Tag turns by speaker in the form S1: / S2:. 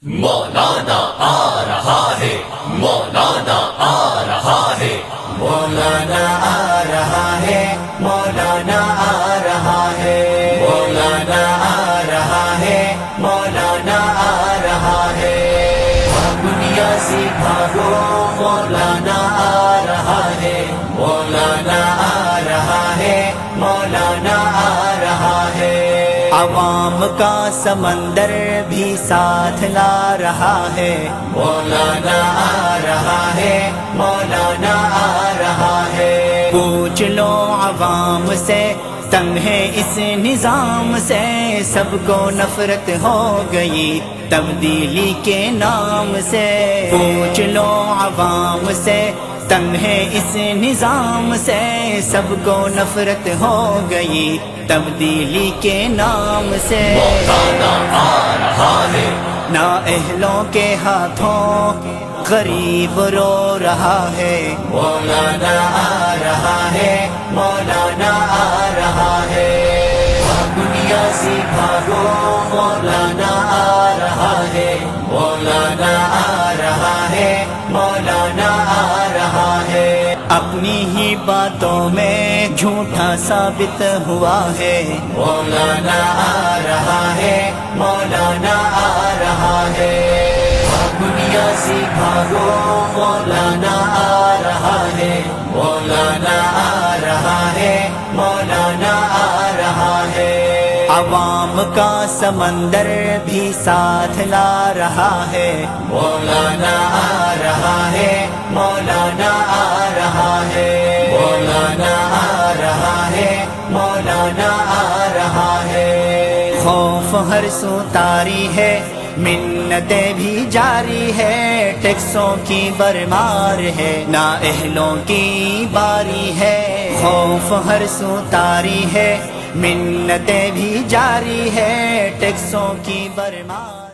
S1: مولانا آ رہا ہے، مولانا آ رہا ہے،
S2: مولانا آ رہا ہے، مولانا آ رہا ہے، مولانا آ رہا ہے، مولانا آ رہا ہے، دنیا سے بھاگو مولانا آ رہا ہے، مولانا آ رہا ہے، مولانا آ رہا ہے، عوام کا سمندر بھی ساتھ لا رہا ہے، مولانا آ رہا ہے، مولانا آ رہا ہے، پوچھ لو عوام سے، تنگ ہے اس نظام سے، سب کو نفرت ہو گئی تبدیلی کے نام سے، پوچھ لو عوام سے، تنگ ہے اس نظام سے، سب کو نفرت ہو گئی تبدیلی کے نام سے،
S1: مولانا آ رہا ہے،
S2: نااہلوں کے ہاتھوں غریب رو رہا ہے، مولانا آ رہا ہے، مولانا آ رہا ہے، دنیا سے بھاگو مولانا آ رہا ہے، مولانا آ رہا ہے، مولانا آ رہا ہے، اپنی ہی باتوں میں جھوٹا ثابت ہوا ہے، مولانا آ رہا ہے، مولانا آ رہا ہے، دنیا سے بھاگو مولانا آ رہا ہے، مولانا آ رہا ہے، مولانا آ رہا ہے، عوام کا سمندر بھی ساتھ لا رہا ہے، مولانا آ رہا ہے، مولانا آ رہا ہے، مولانا آ رہا ہے، مولانا آ رہا ہے، خوف ہر سو طاری ہے، منتیں بھی جاری ہے، ٹیکسوں کی برمار ہے، نااہلوں کی باری ہے، خوف ہر سو طاری ہے، منتیں بھی جاری ہے، ٹیکسوں کی برمار